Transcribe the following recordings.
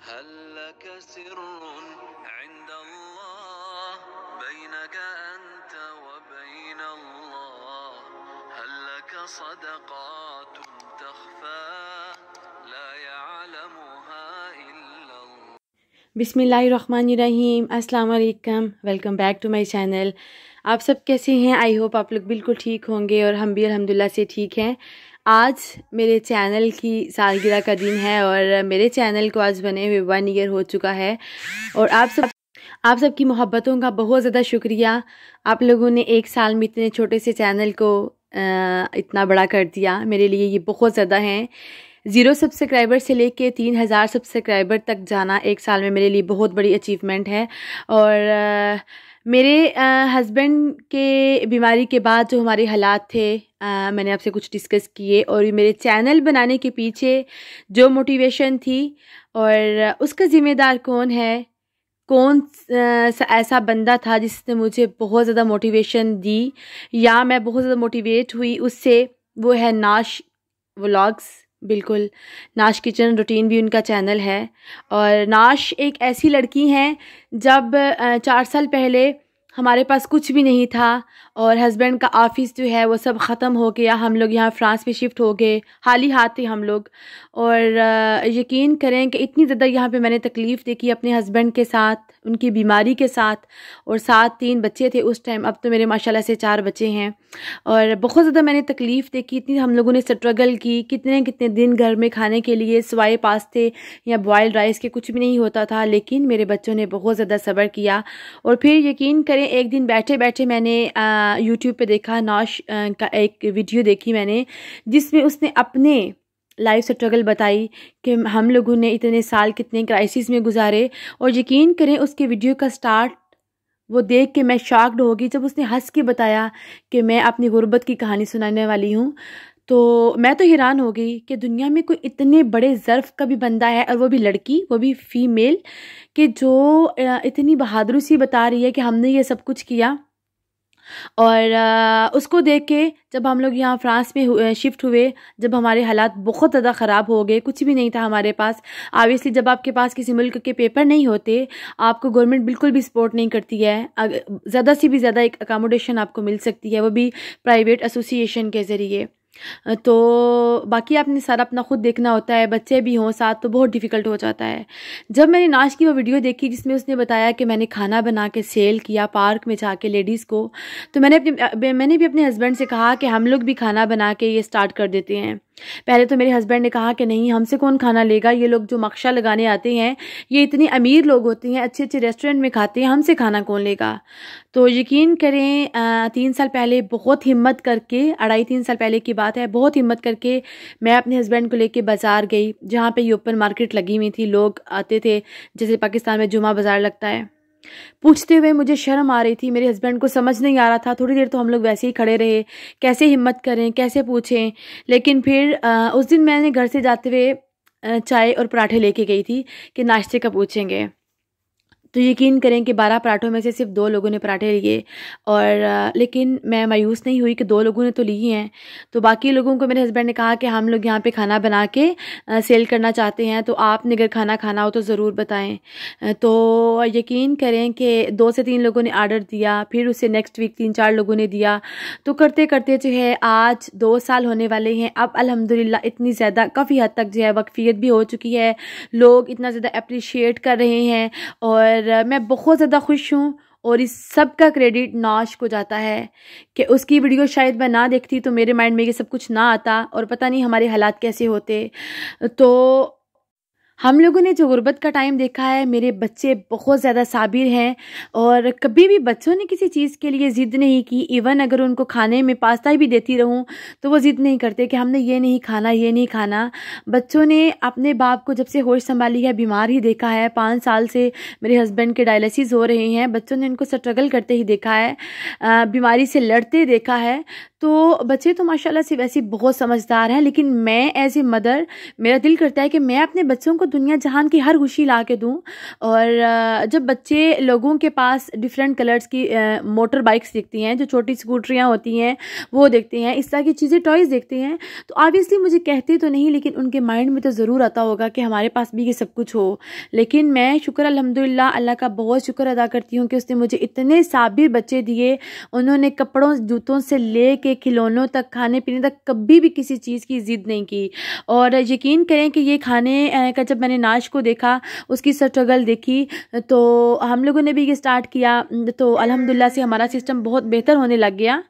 हल लक सिर्रुन इंदल्लाह बैनक अंत व बैन अल्लाह हल लक सदक़ातुन तख़फ़ा ला यअलमुहा इल्ला अल्लाह। बिस्मिल्लाहिर्रहमानिर्रहीम, अस्सलाम वालेकुम, welcome back to my channel. आप सब कैसे हैं? आई होप आप लोग बिल्कुल ठीक होंगे और हम भी अल्हम्दुलिल्लाह से ठीक हैं। आज मेरे चैनल की सालगिरह का दिन है और मेरे चैनल को आज बने हुए 1 ईयर हो चुका है और आप सब की मोहब्बतों का बहुत ज़्यादा शुक्रिया। आप लोगों ने 1 साल में इतने छोटे से चैनल को इतना बड़ा कर दिया, मेरे लिए ये बहुत ज़्यादा है। 0 सब्सक्राइबर से लेके 3000 सब्सक्राइबर तक जाना 1 साल में मेरे लिए बहुत बड़ी अचीवमेंट है। और मेरे हस्बैंड के बीमारी के बाद जो हमारे हालात थे, मैंने आपसे कुछ डिस्कस किए और मेरे चैनल बनाने के पीछे जो मोटिवेशन थी और उसका ज़िम्मेदार कौन है, कौन ऐसा बंदा था जिसने मुझे बहुत ज़्यादा मोटिवेशन दी या मैं बहुत ज़्यादा मोटिवेट हुई उससे, वो है नाश व्लॉग्स। बिल्कुल, नाश किचन रूटीन भी उनका चैनल है। और नाश एक ऐसी लड़की हैं, जब 4 साल पहले हमारे पास कुछ भी नहीं था और हस्बैंड का ऑफ़िस जो है वो सब ख़त्म हो गया, हम लोग यहाँ फ्रांस में शिफ्ट हो गए, हाल ही हाथ थे हम लोग। और यकीन करें कि इतनी ज़्यादा यहाँ पे मैंने तकलीफ़ देखी अपने हस्बैंड के साथ, उनकी बीमारी के साथ, और साथ 3 बच्चे थे उस टाइम, अब तो मेरे माशाल्लाह से 4 बच्चे हैं। और बहुत ज़्यादा मैंने तकलीफ़ देखी, इतनी हम लोगों ने स्ट्रगल की, कितने कितने दिन घर में खाने के लिए सिवाय पास्ते या बॉयल्ड राइस के कुछ भी नहीं होता था, लेकिन मेरे बच्चों ने बहुत ज़्यादा सब्र किया। और फिर यकीन करें, एक दिन बैठे बैठे मैंने यूट्यूब पे देखा, नाश का एक वीडियो देखी मैंने, जिसमें उसने अपने लाइफ स्ट्रगल बताई कि हम लोगों ने इतने साल कितने क्राइसिस में गुजारे। और यकीन करें, उसके वीडियो का स्टार्ट वो देख के मैं शॉक्ड हो गई जब उसने हंस के बताया कि मैं अपनी गुर्बत की कहानी सुनाने वाली हूँ। तो मैं तो हैरान हो गई कि दुनिया में कोई इतने बड़े ज़र्फ़ का भी बंदा है, और वो भी लड़की, वो भी फ़ीमेल, कि जो इतनी बहादुरी से बता रही है कि हमने ये सब कुछ किया। और उसको देख के जब हम लोग यहाँ फ्रांस में शिफ्ट हुए, जब हमारे हालात बहुत ज़्यादा ख़राब हो गए, कुछ भी नहीं था हमारे पास। ऑब्वियसली जब आपके पास किसी मुल्क के पेपर नहीं होते, आपको गवर्नमेंट बिल्कुल भी सपोर्ट नहीं करती है। ज़्यादा से भी ज़्यादा एक अकोमोडेशन आपको मिल सकती है, वो भी प्राइवेट एसोसिएशन के ज़रिए। तो बाकी आपने सारा अपना खुद देखना होता है, बच्चे भी हों साथ तो बहुत डिफ़िकल्ट हो जाता है। जब मैंने नाश की वो वीडियो देखी जिसमें उसने बताया कि मैंने खाना बना के सेल किया पार्क में जाके लेडीज़ को, तो मैंने भी अपने हस्बैंड से कहा कि हम लोग भी खाना बना के ये स्टार्ट कर देते हैं। पहले तो मेरे हस्बैंड ने कहा कि नहीं, हमसे कौन खाना लेगा, ये लोग जो मक्शा लगाने आते हैं ये इतने अमीर लोग होते हैं, अच्छे अच्छे रेस्टोरेंट में खाते हैं, हमसे खाना कौन लेगा। तो यकीन करें, 3 साल पहले बहुत हिम्मत करके, 2.5-3 साल पहले की बात है, बहुत हिम्मत करके मैं अपने हस्बैंड को लेके बाज़ार गई, जहाँ पे ये ओपन मार्केट लगी हुई थी, लोग आते थे, जैसे पाकिस्तान में जुमा बाज़ार लगता है। पूछते हुए मुझे शर्म आ रही थी, मेरे हस्बैंड को समझ नहीं आ रहा था। थोड़ी देर तो हम लोग वैसे ही खड़े रहे, कैसे हिम्मत करें, कैसे पूछें। लेकिन फिर उस दिन मैंने घर से जाते हुए चाय और पराठे लेके गई थी कि नाश्ते का पूछेंगे। तो यकीन करें कि 12 पराठों में से सिर्फ 2 लोगों ने पराठे लिए। और लेकिन मैं मायूस नहीं हुई कि 2 लोगों ने तो लिए हैं। तो बाकी लोगों को मेरे हस्बैंड ने कहा कि हम लोग यहाँ पे खाना बना के सेल करना चाहते हैं, तो आपने अगर खाना खाना हो तो ज़रूर बताएं। तो यकीन करें कि 2 से 3 लोगों ने आर्डर दिया, फिर उससे नेक्स्ट वीक 3-4 लोगों ने दिया। तो करते करते जो है आज 2 साल होने वाले हैं। अब अल्हम्दुलिल्लाह इतनी ज़्यादा काफ़ी हद तक जो है वक्फियत भी हो चुकी है, लोग इतना ज़्यादा अप्रिशिएट कर रहे हैं और मैं बहुत ज़्यादा खुश हूँ। और इस सब का क्रेडिट नाश को जाता है कि उसकी वीडियो शायद मैं ना देखती तो मेरे माइंड में ये सब कुछ ना आता और पता नहीं हमारे हालात कैसे होते। तो हम लोगों ने जो गुर्बत का टाइम देखा है, मेरे बच्चे बहुत ज़्यादा साबिर हैं और कभी भी बच्चों ने किसी चीज़ के लिए ज़िद नहीं की। इवन अगर उनको खाने में पास्ता भी देती रहूं तो वो ज़िद नहीं करते कि हमने ये नहीं खाना, ये नहीं खाना। बच्चों ने अपने बाप को जब से होश संभाली है बीमार ही देखा है। 5 साल से मेरे हस्बैंड के डायलिसिस हो रहे हैं, बच्चों ने उनको स्ट्रगल करते ही देखा है, बीमारी से लड़ते देखा है। तो बच्चे तो माशाल्लाह से वैसे बहुत समझदार हैं, लेकिन मैं एज ए मदर, मेरा दिल करता है कि मैं अपने बच्चों को दुनिया जहान की हर खुशी ला के दूँ। और जब बच्चे लोगों के पास डिफरेंट कलर्स की मोटर बाइक्स दिखती हैं, जो छोटी स्कूटरियाँ होती हैं वो देखते हैं, इस तरह की चीज़ें टॉयज़ देखते हैं, तो ऑब्वियसली मुझे कहते तो नहीं लेकिन उनके माइंड में तो ज़रूर आता होगा कि हमारे पास भी ये सब कुछ हो। लेकिन मैं शुक्र अल्हम्दुलिल्लाह अल्लाह का बहुत शुक्र अदा करती हूँ कि उसने मुझे इतने साबिर बच्चे दिए। उन्होंने कपड़ों जूतों से ले के खिलौनों तक, खाने पीने तक कभी भी किसी चीज़ की ज़िद नहीं की। और यकीन करें कि ये खाने का जब मैंने नाश को देखा, उसकी स्ट्रगल देखी, तो हम लोगों ने भी ये स्टार्ट किया, तो अल्हम्दुलिल्लाह से हमारा सिस्टम बहुत बेहतर होने लग गया।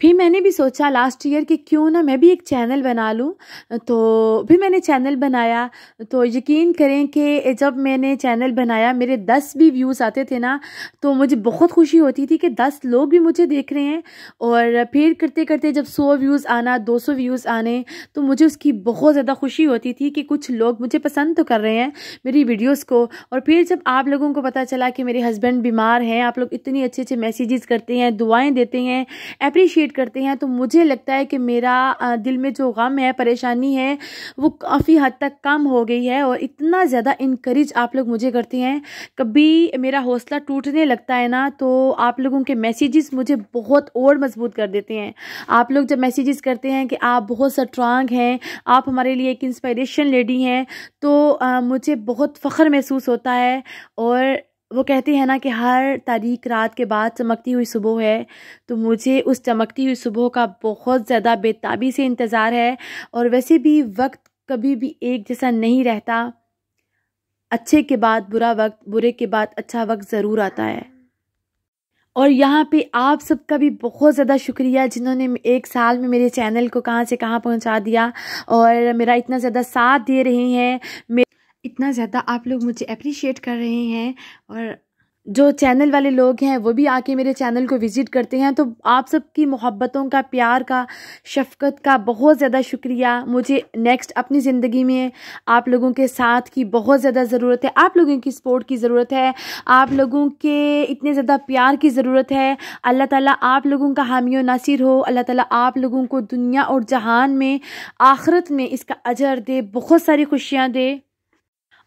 फिर मैंने भी सोचा लास्ट ईयर कि क्यों ना मैं भी एक चैनल बना लूँ, तो फिर मैंने चैनल बनाया। तो यकीन करें कि जब मैंने चैनल बनाया, मेरे 10 भी व्यूज़ आते थे ना, तो मुझे बहुत खुशी होती थी कि 10 लोग भी मुझे देख रहे हैं। और फिर करते करते जब 100 व्यूज़ आना, 200 व्यूज़ आने, तो मुझे उसकी बहुत ज़्यादा खुशी होती थी कि कुछ लोग मुझे पसंद तो कर रहे हैं मेरी वीडियोज़ को। और फिर जब आप लोगों को पता चला कि मेरे हस्बैंड बीमार हैं, आप लोग इतनी अच्छे अच्छे मैसेजेस करते हैं, दुआएँ देते हैं, अप्रिशिएट करते हैं, तो मुझे लगता है कि मेरा दिल में जो गम है, परेशानी है, वो काफ़ी हद तक कम हो गई है। और इतना ज़्यादा इनकरेज आप लोग मुझे करते हैं, कभी मेरा हौसला टूटने लगता है ना, तो आप लोगों के मैसेजेस मुझे बहुत और मजबूत कर देते हैं। आप लोग जब मैसेजेस करते हैं कि आप बहुत स्ट्रांग हैं, आप हमारे लिए एक इंस्पिरेशन लेडी हैं, तो मुझे बहुत फ़ख्र महसूस होता है। और वो कहते हैं ना कि हर तारीक रात के बाद चमकती हुई सुबह है, तो मुझे उस चमकती हुई सुबह का बहुत ज़्यादा बेताबी से इंतज़ार है। और वैसे भी वक्त कभी भी एक जैसा नहीं रहता, अच्छे के बाद बुरा वक्त, बुरे के बाद अच्छा वक्त ज़रूर आता है। और यहाँ पे आप सबका भी बहुत ज़्यादा शुक्रिया जिन्होंने एक साल में मेरे चैनल को कहाँ से कहाँ पहुँचा दिया और मेरा इतना ज़्यादा साथ दे रहे हैं, इतना ज़्यादा आप लोग मुझे अप्रिशिएट कर रहे हैं। और जो चैनल वाले लोग हैं वो भी आके मेरे चैनल को विज़िट करते हैं, तो आप सबकी मोहब्बतों का, प्यार का, शफ़क़त का बहुत ज़्यादा शुक्रिया। मुझे नेक्स्ट अपनी ज़िंदगी में आप लोगों के साथ की बहुत ज़्यादा ज़रूरत है, आप लोगों की सपोर्ट की ज़रूरत है, आप लोगों के इतने ज़्यादा प्यार की ज़रूरत है। अल्लाह ताला आप लोगों का हामी और नासिर हो। अल्लाह ताला आप लोगों को दुनिया और जहान में, आखिरत में इसका अजर दे, बहुत सारी खुशियाँ दे।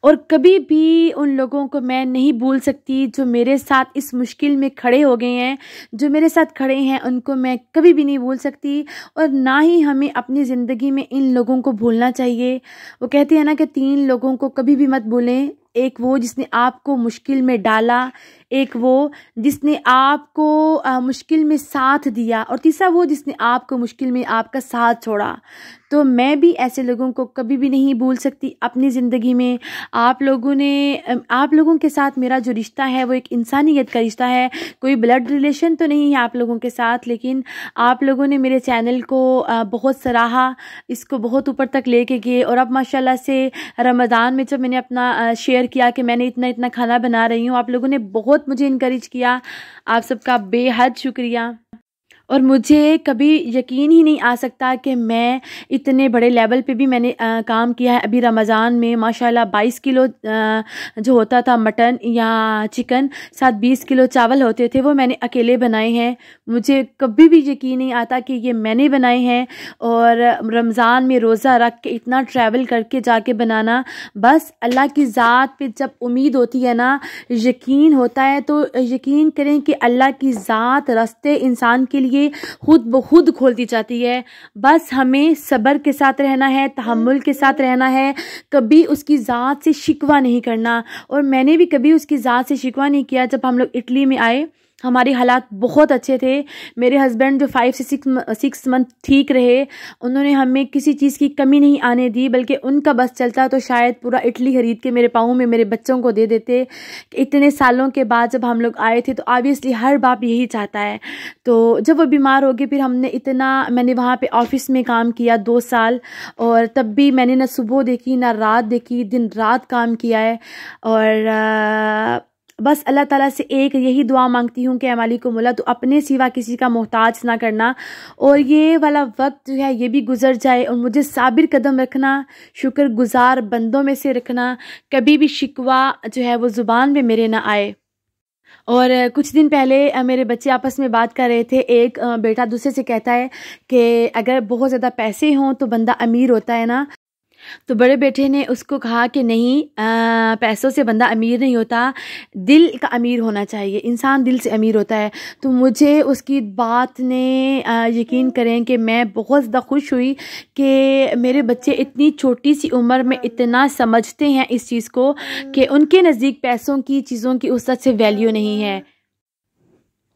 और कभी भी उन लोगों को मैं नहीं भूल सकती जो मेरे साथ इस मुश्किल में खड़े हो गए हैं, जो मेरे साथ खड़े हैं, उनको मैं कभी भी नहीं भूल सकती। और ना ही हमें अपनी ज़िंदगी में इन लोगों को भूलना चाहिए। वो कहते हैं ना कि 3 लोगों को कभी भी मत भूलें, एक वो जिसने आपको मुश्किल में डाला, एक वो जिसने आपको मुश्किल में साथ दिया, और तीसरा वो जिसने आपको मुश्किल में आपका साथ छोड़ा। तो मैं भी ऐसे लोगों को कभी भी नहीं भूल सकती अपनी ज़िंदगी में। आप लोगों के साथ मेरा जो रिश्ता है वो एक इंसानियत का रिश्ता है, कोई ब्लड रिलेशन तो नहीं है आप लोगों के साथ, लेकिन आप लोगों ने मेरे चैनल को बहुत सराहा, इसको बहुत ऊपर तक लेके गए। और अब माशाल्लाह से रमज़ान में जब मैंने अपना शेयर किया कि मैंने इतना इतना खाना बना रही हूँ, आप लोगों ने बहुत मुझे इनकरेज किया। आप सबका बेहद शुक्रिया। और मुझे कभी यकीन ही नहीं आ सकता कि मैं इतने बड़े लेवल पे भी मैंने काम किया है। अभी रमज़ान में माशाल्लाह 22 किलो जो होता था मटन या चिकन, साथ 20 किलो चावल होते थे, वो मैंने अकेले बनाए हैं। मुझे कभी भी यकीन नहीं आता कि ये मैंने बनाए हैं। और रमज़ान में रोज़ा रख के इतना ट्रैवल करके जाके बनाना, बस अल्लाह की ज़ात पे जब उम्मीद होती है ना, यकीन होता है, तो यकीन करें कि अल्लाह की ज़ात रास्ते इंसान के लिए खुद ब खुद खोलती जाती है। बस हमें सब्र के साथ रहना है, तहम्मुल के साथ रहना है, कभी उसकी ज़ात से शिकवा नहीं करना। और मैंने भी कभी उसकी ज़ात से शिकवा नहीं किया। जब हम लोग इटली में आए, हमारे हालात बहुत अच्छे थे। मेरे हस्बैंड जो 5 से 6 मंथ ठीक रहे, उन्होंने हमें किसी चीज़ की कमी नहीं आने दी, बल्कि उनका बस चलता तो शायद पूरा इटली खरीद के मेरे पाँव में मेरे बच्चों को दे देते। इतने सालों के बाद जब हम लोग आए थे, तो ऑब्वियसली हर बाप यही चाहता है। तो जब वो बीमार हो गए, फिर मैंने वहाँ पे ऑफिस में काम किया 2 साल, और तब भी मैंने ना सुबह देखी ना रात देखी, दिन रात काम किया है। और बस अल्लाह ताला से एक यही दुआ मांगती हूँ कि मालिक मौला तो अपने सिवा किसी का मोहताज ना करना, और ये वाला वक्त जो है ये भी गुजर जाए, और मुझे साबिर कदम रखना, शुक्रगुजार बंदों में से रखना, कभी भी शिकवा जो है वो ज़ुबान में मेरे ना आए। और कुछ दिन पहले मेरे बच्चे आपस में बात कर रहे थे। एक बेटा दूसरे से कहता है कि अगर बहुत ज़्यादा पैसे हों तो बंदा अमीर होता है ना। तो बड़े बेटे ने उसको कहा कि नहीं, पैसों से बंदा अमीर नहीं होता, दिल का अमीर होना चाहिए, इंसान दिल से अमीर होता है। तो मुझे उसकी बात ने यकीन करें कि मैं बहुत ज़्यादा खुश हुई कि मेरे बच्चे इतनी छोटी सी उम्र में इतना समझते हैं इस चीज़ को कि उनके नज़दीक पैसों की, चीज़ों की उस तरह से वैल्यू नहीं है।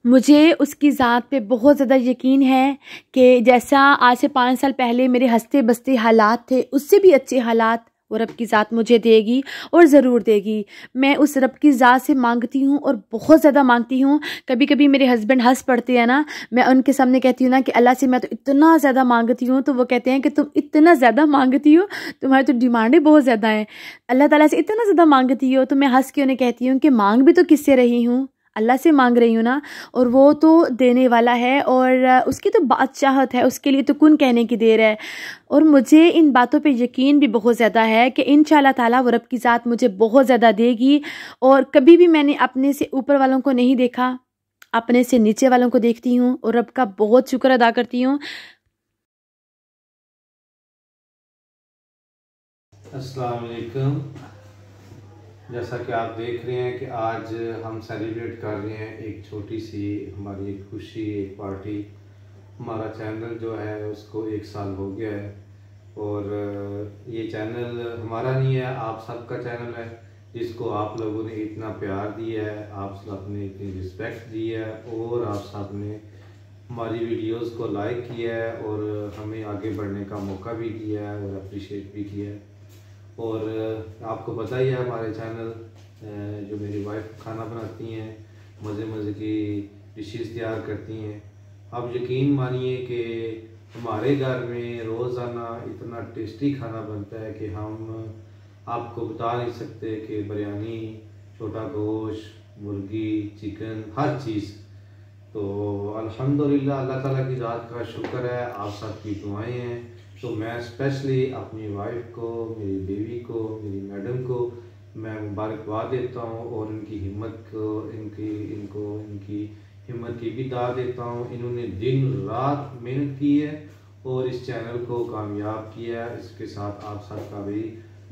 मुझे उसकी ज़ात पे बहुत ज़्यादा यकीन है कि जैसा आज से 5 साल पहले मेरे हंसते बसते हालात थे, उससे भी अच्छे हालात वो रब की ज़ात मुझे देगी और ज़रूर देगी। मैं उस रब की ज़ात से मांगती हूँ और बहुत ज़्यादा मांगती हूँ। कभी कभी मेरे हस्बैंड हंस पड़ते हैं ना, मैं उनके सामने कहती हूँ ना कि अल्लाह से मैं तो इतना ज़्यादा मांगती हूँ, तो वो कहते हैं कि तुम इतना ज़्यादा मांगती हो, तुम्हारी तो डिमांडें बहुत ज़्यादा हैं, अल्लाह ताला से इतना ज़्यादा मांगती हो। तो मैं हंस के उन्हें कहती हूँ कि मांग भी तो किससे रही हूँ, अल्लाह से मांग रही हूँ ना, और वो तो देने वाला है और उसकी तो बादशाहत है, उसके लिए तो कुन कहने की देर है। और मुझे इन बातों पे यकीन भी बहुत ज़्यादा है कि इंशाअल्लाह ताला वो रब की ज़ात मुझे बहुत ज़्यादा देगी। और कभी भी मैंने अपने से ऊपर वालों को नहीं देखा, अपने से नीचे वालों को देखती हूँ और रब का बहुत शुक्र अदा करती हूँ। अस्सलाम वालेकुम। जैसा कि आप देख रहे हैं कि आज हम सेलिब्रेट कर रहे हैं एक छोटी सी हमारी एक खुशी, एक पार्टी। हमारा चैनल जो है उसको 1 साल हो गया है और ये चैनल हमारा नहीं है, आप सबका चैनल है, जिसको आप लोगों ने इतना प्यार दिया है, आप सबने इतनी रिस्पेक्ट दी है और आप सबने हमारी वीडियोस को लाइक किया है और हमें आगे बढ़ने का मौका भी दिया है और अप्रिशिएट भी किया है। और आपको पता ही है हमारे चैनल जो मेरी वाइफ खाना बनाती हैं, मज़े मज़े की डिशेस तैयार करती हैं। आप यकीन मानिए कि हमारे घर में रोज़ाना इतना टेस्टी खाना बनता है कि हम आपको बता नहीं सकते कि बिरयानी, छोटा गोश्त, मुर्गी, चिकन, हर चीज़। तो अल्हम्दुलिल्लाह अल्लाह ताला की ज़ात का शुक्र है, आप सबकी दुआएं हैं। तो मैं स्पेशली अपनी वाइफ को, मेरी बीवी को, मेरी मैडम को मैं मुबारकबाद देता हूँ और इनकी हिम्मत को, इनकी हिम्मत की भी दाद देता हूँ। इन्होंने दिन रात मेहनत की है और इस चैनल को कामयाब किया है। इसके साथ आप सबका भी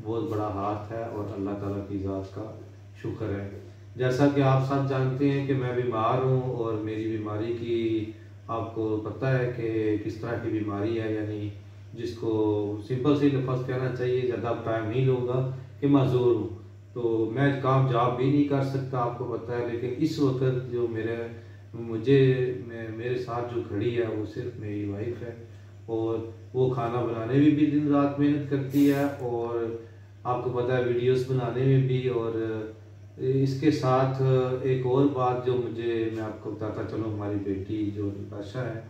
बहुत बड़ा हाथ है और अल्लाह ताला की ज़ात का शुक्र है। जैसा कि आप सब जानते हैं कि मैं बीमार हूँ और मेरी बीमारी की आपको पता है कि किस तरह की बीमारी है, यानी जिसको सिंपल से लफ्ज़ कहना चाहिए, ज़्यादा टाइम नहीं लूँगा कि माजूर हूँ। तो मैं काम जॉब भी नहीं कर सकता, आपको पता है। लेकिन इस वक्त जो मेरे साथ जो खड़ी है वो सिर्फ मेरी वाइफ है और वो खाना बनाने में भी दिन रात मेहनत करती है और आपको पता है वीडियोस बनाने में भी। और इसके साथ एक और बात जो मैं आपको बताता चलूँ, हमारी बेटी जो नताशा है,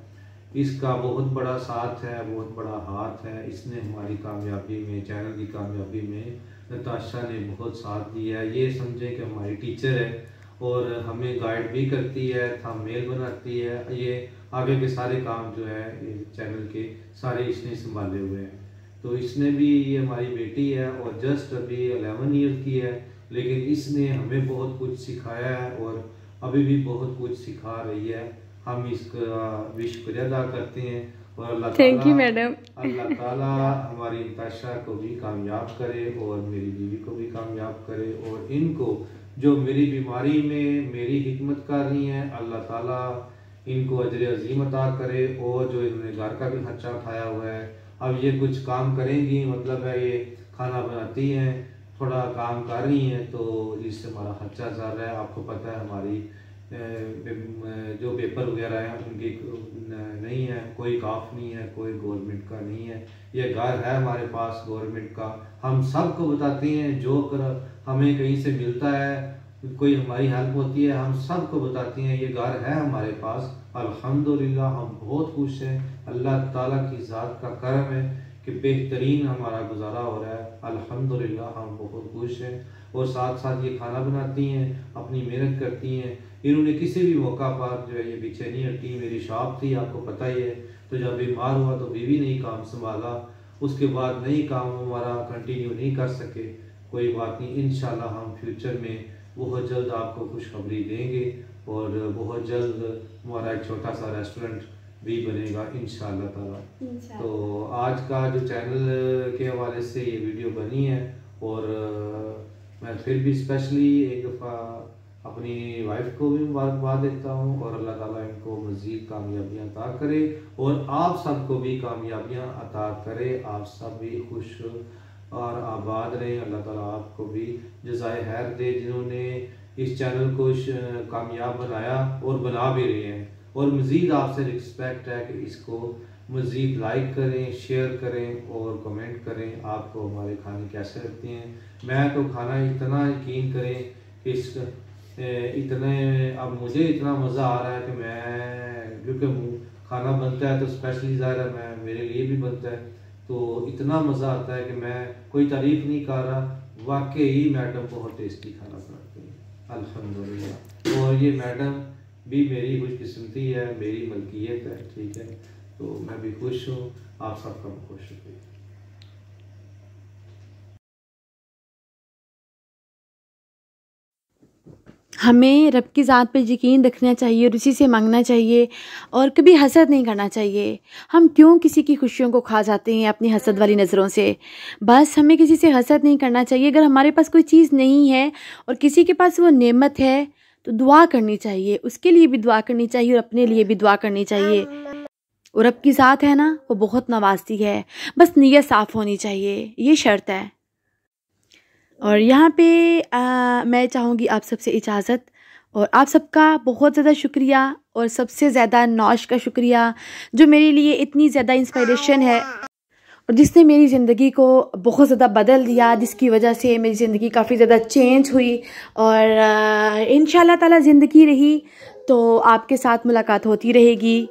इसका बहुत बड़ा साथ है, बहुत बड़ा हाथ है। इसने हमारी कामयाबी में, चैनल की कामयाबी में नताशा ने बहुत साथ दिया है। ये समझें कि हमारी टीचर है और हमें गाइड भी करती है, थंबनेल बनाती है, ये आगे के सारे काम जो है ये चैनल के सारे इसने संभाले हुए हैं। तो इसने भी, ये हमारी बेटी है और जस्ट अभी 11 ईयर की है, लेकिन इसने हमें बहुत कुछ सिखाया है और अभी भी बहुत कुछ सिखा रही है। हम इसका भी शुक्रिया अदा करते हैं और अल्लाह थैंक यू मैडम। अल्लाह ताला हमारी नताशा को भी कामयाब करे और मेरी बीवी को भी कामयाब करे और इनको जो मेरी बीमारी में मेरी हिकमत कर रही हैं, अल्लाह ताला इनको अजर अजीम अता करे। और जो इन्होंने घर का भी खर्चा उठाया हुआ है, अब ये कुछ काम करेंगी, मतलब है ये खाना बनाती हैं, थोड़ा काम कर रही हैं, तो इससे हमारा खर्चा चल रहा है। आपको पता है हमारी जो पेपर वगैरह हैं उनकी नहीं है, कोई काफ नहीं है, कोई गवर्नमेंट का नहीं है। ये घर है हमारे पास गवर्नमेंट का। हम सबको बताते हैं, जो कर हमें कहीं से मिलता है, कोई हमारी हेल्प होती है, हम सबको बताते हैं ये घर है हमारे पास। अल्हम्दुलिल्लाह हम बहुत खुश हैं, अल्लाह ताला की ज़ात का करम है कि बेहतरीन हमारा गुजारा हो रहा है। अल्हम्दुलिल्लाह हम बहुत खुश हैं। और साथ साथ ये खाना बनाती हैं, अपनी मेहनत करती हैं। इन्होंने किसी भी मौका पर जो है ये पीछे नहीं हटी। मेरी शॉप थी, आपको पता ही है, तो जब बीमार हुआ तो बीवी ने ही काम संभाला, उसके बाद नहीं काम हमारा कंटिन्यू नहीं कर सके। कोई बात नहीं, इंशाल्लाह हम फ्यूचर में बहुत जल्द आपको खुशखबरी देंगे और बहुत जल्द हमारा एक छोटा सा रेस्टोरेंट भी बनेगा इंशाअल्लाह ताला। तो आज का जो चैनल के हवाले से ये वीडियो बनी है, और मैं फिर भी स्पेशली एक दफ़ा अपनी वाइफ को भी मुबारकबाद देता हूँ, और अल्लाह ताला इनको मज़ीद कामयाबियाँ अता करे और आप सबको भी कामयाबियाँ अता करे। आप सब भी खुश और आबाद रहें। अल्लाह ताला आपको भी जज़ाए खैर दे जिन्होंने इस चैनल को कामयाब बनाया और बना भी रहे हैं, और मज़ीद आपसे रिस्पेक्ट है कि इसको मज़ीद लाइक करें, शेयर करें और कमेंट करें आपको हमारे खाने कैसे लगते हैं। मैं तो खाना इतना यकीन करें कि इस इतने अब मुझे इतना मज़ा आ रहा है कि मैं, क्योंकि खाना बनता है तो स्पेशली ज़्यादा मैं मेरे लिए भी बनता है, तो इतना मज़ा आता है कि मैं कोई तारीफ़ नहीं कर रहा, वाकई मैडम बहुत टेस्टी खाना बनाती है अल्हम्दुलिल्लाह। और ये मैडम भी मेरी खुशकिस्मती है, मेरी मलकियत है, ठीक है। तो मैं भी खुश हूँ, आप सबका बहुत शुक्रिया। हमें रब की ज़ात पे यकीन रखना चाहिए और उसी से मांगना चाहिए, और कभी हसद नहीं करना चाहिए। हम क्यों किसी की खुशियों को खा जाते हैं अपनी हसद वाली नज़रों से। बस हमें किसी से हसद नहीं करना चाहिए। अगर हमारे पास कोई चीज़ नहीं है और किसी के पास वो नेमत है तो दुआ करनी चाहिए, उसके लिए भी दुआ करनी चाहिए और अपने लिए भी दुआ करनी चाहिए। और रब की ज़ात है ना, वो बहुत नवाजती है, बस नीयत साफ़ होनी चाहिए, ये शर्त है। और यहाँ पे मैं चाहूँगी आप सबसे इजाज़त, और आप सबका बहुत ज़्यादा शुक्रिया, और सबसे ज़्यादा नौश का शुक्रिया जो मेरे लिए इतनी ज़्यादा इंस्पिरेशन है और जिसने मेरी ज़िंदगी को बहुत ज़्यादा बदल दिया, जिसकी वजह से मेरी ज़िंदगी काफ़ी ज़्यादा चेंज हुई। और इंशाअल्लाह ताला ज़िंदगी रही तो आपके साथ मुलाकात होती रहेगी।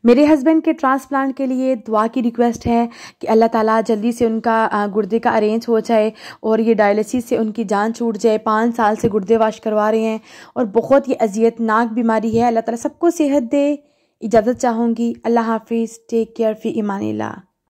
मेरे हस्बैंड के ट्रांसप्लांट के लिए दुआ की रिक्वेस्ट है कि अल्लाह ताला जल्दी से उनका गुर्दे का अरेंज हो जाए और ये डायलिसिस से उनकी जान छूट जाए। 5 साल से गुर्दे वाश करवा रहे हैं और बहुत ही अजियतनाक बीमारी है। अल्लाह ताला सबको सेहत दे। इजाज़त चाहूँगी। अल्लाह हाफिज़। टेक केयर फ़ी ईमानिल्लाह।